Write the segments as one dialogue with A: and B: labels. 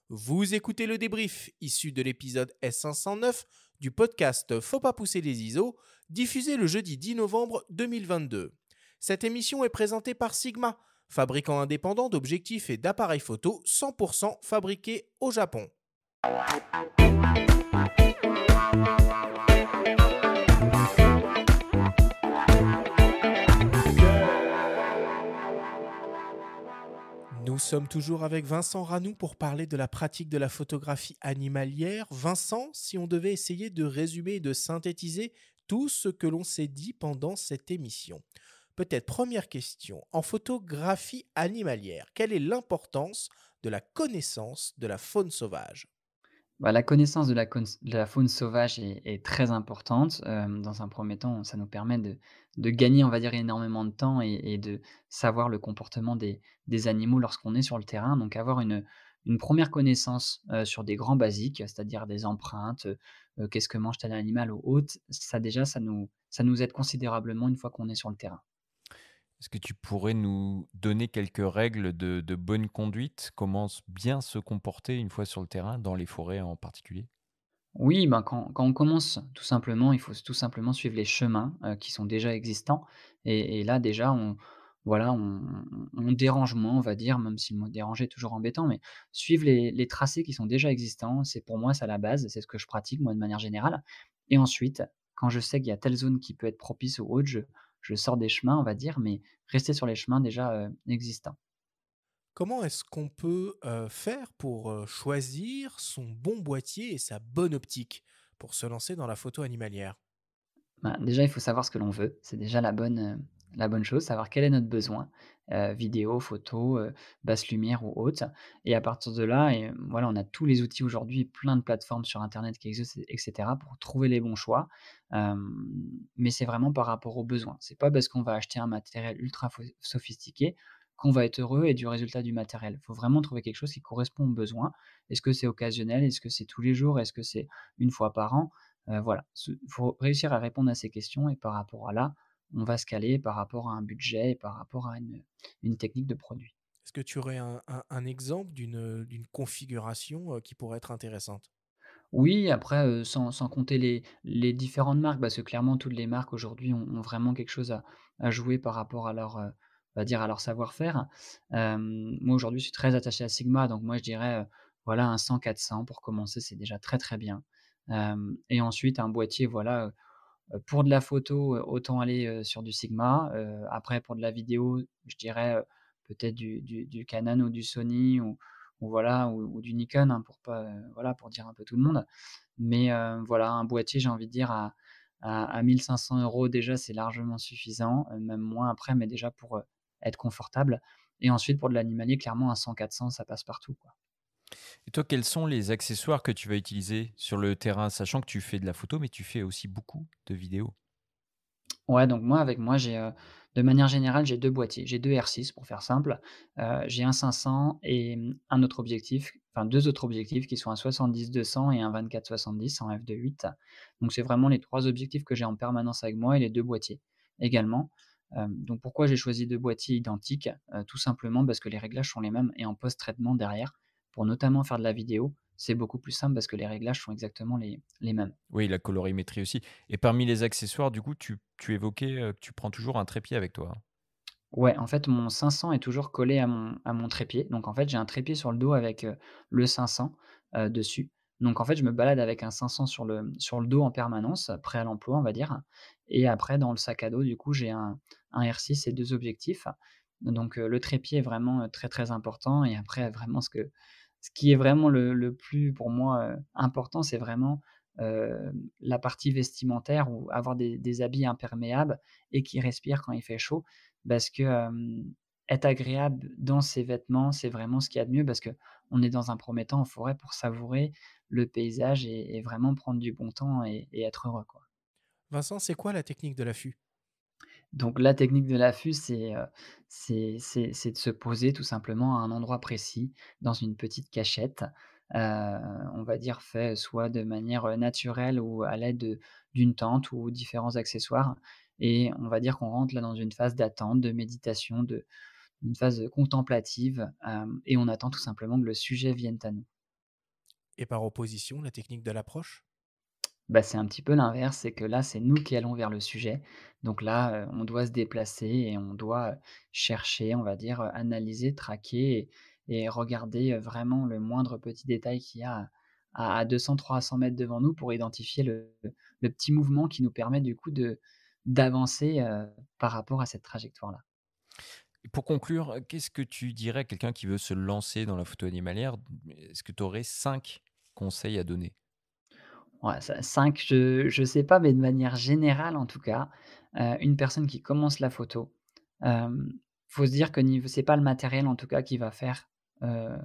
A: Vous écoutez le débrief issu de l'épisode S509 du podcast Faut pas pousser les ISO, diffusé le jeudi 10 novembre 2022. Cette émission est présentée par Sigma, fabricant indépendant d'objectifs et d'appareils photo 100% fabriqués au Japon. Nous sommes toujours avec Vincent Ranou pour parler de la pratique de la photographie animalière. Vincent, si on devait essayer de résumer et de synthétiser tout ce que l'on s'est dit pendant cette émission. Peut-être première question, en photographie animalière, quelle est l'importance de la connaissance de la faune sauvage?
B: Bah, la connaissance de la faune sauvage est très importante. Dans un premier temps, ça nous permet de gagner, on va dire, énormément de temps et de savoir le comportement des animaux lorsqu'on est sur le terrain. Donc avoir une 1re connaissance, sur des grands basiques, c'est-à-dire des empreintes, qu'est-ce que mange tel animal ou autre, ça déjà, ça nous aide considérablement une fois qu'on est sur le terrain.
C: Est-ce que tu pourrais nous donner quelques règles de bonne conduite? Comment bien se comporter une fois sur le terrain, dans les forêts en particulier?
B: Oui, ben, quand on commence, tout simplement, il faut tout simplement suivre les chemins, qui sont déjà existants et là déjà voilà, on dérange moins, on va dire, même si le mot déranger est toujours embêtant, mais suivre les tracés qui sont déjà existants, c'est pour moi ça la base, c'est ce que je pratique moi de manière générale et ensuite, quand je sais qu'il y a telle zone qui peut être propice ou autre, je sors des chemins, on va dire, mais rester sur les chemins déjà, existants.
A: Comment est-ce qu'on peut faire pour choisir son bon boîtier et sa bonne optique pour se lancer dans la photo animalière?
B: Bah, déjà, il faut savoir ce que l'on veut. C'est déjà la bonne chose, savoir quel est notre besoin, vidéo, photo, basse lumière ou haute et à partir de là et voilà, on a tous les outils aujourd'hui, plein de plateformes sur internet qui existent et cetera pour trouver les bons choix. Hem, mais c'est vraiment par rapport aux besoins. C'est pas parce qu'on va acheter un matériel ultra sophistiqué qu'on va être heureux et du résultat du matériel. Il faut vraiment trouver quelque chose qui correspond aux besoins. Est-ce que c'est occasionnel? Est-ce que c'est tous les jours? Est-ce que c'est une fois par an? Voilà, il faut réussir à répondre à ces questions et par rapport à là, on va se caler par rapport à un budget et par rapport à une technique de produit.
A: Est-ce que tu aurais un exemple d'une configuration qui pourrait être intéressante?
B: Oui, après, sans compter les différentes marques, parce que clairement toutes les marques aujourd'hui ont vraiment quelque chose à jouer par rapport à leur, on va dire à leur savoir-faire. Moi aujourd'hui je suis très attaché à Sigma, donc moi je dirais, voilà un 100-400 pour commencer, c'est déjà très, très bien. Et ensuite un boîtier voilà, pour de la photo, autant aller, sur du Sigma, après pour de la vidéo, je dirais, peut-être du Canon ou du Sony ou voilà ou du Nikon, hein, pour pas, voilà, pour dire un peu tout le monde. Mais, voilà, un boîtier, j'ai envie de dire à 1 500 € déjà, c'est largement suffisant, même moins après, mais déjà pour, être confortable et ensuite pour de l'animalier, clairement un 100-400 ça passe partout, quoi.
C: Et toi, quels sont les accessoires que tu vas utiliser sur le terrain? Sachant que tu fais de la photo, mais tu fais aussi beaucoup de vidéos.
B: Ouais, donc moi, avec moi, j'ai, de manière générale, j'ai 2 boîtiers. J'ai 2 R6 pour faire simple. J'ai un 500 et un autre objectif, enfin 2 autres objectifs qui sont un 70-200 et un 24-70 en f2.8. Donc c'est vraiment les 3 objectifs que j'ai en permanence avec moi et les 2 boîtiers également. Donc pourquoi j'ai choisi 2 boîtiers identiques? Tout simplement parce que les réglages sont les mêmes et en post-traitement derrière, pour notamment faire de la vidéo, c'est beaucoup plus simple parce que les réglages sont exactement les mêmes.
C: Oui, la colorimétrie aussi. Et parmi les accessoires, du coup, tu évoquais, que tu prends toujours un trépied avec toi, hein?
B: Ouais, en fait, mon 500 est toujours collé à mon trépied. Donc en fait, j'ai un trépied sur le dos avec, le 500, dessus. Donc en fait, je me balade avec un 500 sur le dos en permanence, prêt à l'emploi, on va dire. Et après dans le sac à dos, du coup, j'ai un R6 et 2 objectifs. Donc le trépied est vraiment, très, très important et après vraiment ce qui est vraiment le plus pour moi, important, c'est vraiment, la partie vestimentaire ou avoir des habits imperméables et qui respirent quand il fait chaud. Parce que, être agréable dans ses vêtements, c'est vraiment ce qu'il y a de mieux parce que on est dans un premier temps en forêt pour savourer le paysage et vraiment prendre du bon temps et être heureux, quoi.
A: Vincent, c'est quoi la technique de l'affût?
B: Donc la technique de l'affût, c'est de se poser tout simplement à un endroit précis, dans une petite cachette, heu, on va dire fait soit de manière, naturelle ou à l'aide d'une tente ou différents accessoires et on va dire qu'on rentre là dans une phase d'attente, de méditation, une phase contemplative, et on attend tout simplement que le sujet vienne à nous.
A: Et par opposition, la technique de l'approche?
B: Bah, c'est un petit peu l'inverse, c'est que là, c'est nous qui allons vers le sujet. Donc là, on doit se déplacer et on doit, chercher, on va dire, analyser, traquer et regarder, vraiment le moindre petit détail qu'il y a à 200-300 mètres devant nous pour identifier le petit mouvement qui nous permet du coup d'avancer, par rapport à cette trajectoire-là.
C: Et pour conclure, qu'est-ce que tu dirais à quelqu'un qui veut se lancer dans la photo animalière? Est-ce que tu aurais 5 conseils à donner?
B: Ouais, ça 5, je sais pas, mais de manière générale en tout cas, une personne qui commence la photo, hem, faut se dire que niveau c'est pas le matériel en tout cas qui va faire, heu,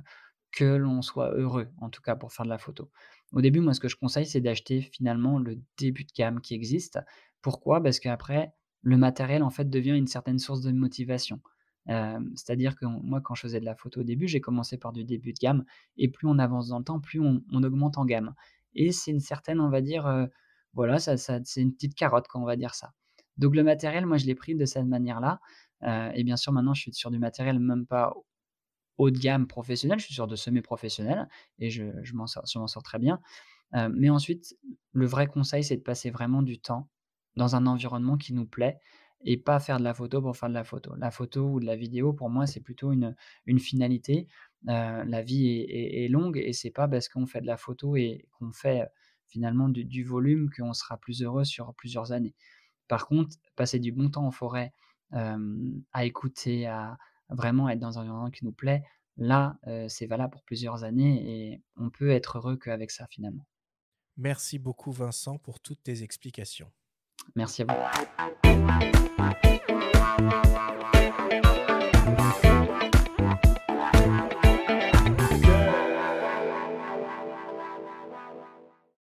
B: que l'on soit heureux, en tout cas pour faire de la photo. Au début, moi ce que je conseille, c'est d'acheter finalement le début de gamme qui existe. Pourquoi? Parce qu'après, le matériel en fait devient une certaine source de motivation. C'est-à-dire que moi quand je faisais de la photo au début, j'ai commencé par du début de gamme et plus on avance dans le temps, plus on augmente en gamme. Et c'est une certaine, on va dire, voilà, ça c'est une petite carotte quoi, on va dire ça. Donc le matériel, moi je l'ai pris de cette manière-là, et bien sûr maintenant je suis sur du matériel même pas haut de gamme professionnel, je suis sur de semi-professionnel et je m'en sors très bien. Mais ensuite, le vrai conseil, c'est de passer vraiment du temps dans un environnement qui nous plaît et pas faire de la photo pour faire de la photo. La photo ou de la vidéo, pour moi, c'est plutôt une finalité. La vie est longue et c'est pas parce qu'on fait de la photo et qu'on fait, finalement du volume qu'on sera plus heureux sur plusieurs années. Par contre, passer du bon temps en forêt, à écouter, à vraiment être dans un environnement qui nous plaît, là, c'est valable pour plusieurs années et on peut être heureux qu'avec ça, finalement.
A: Merci beaucoup Vincent pour toutes tes explications.
B: Merci à vous.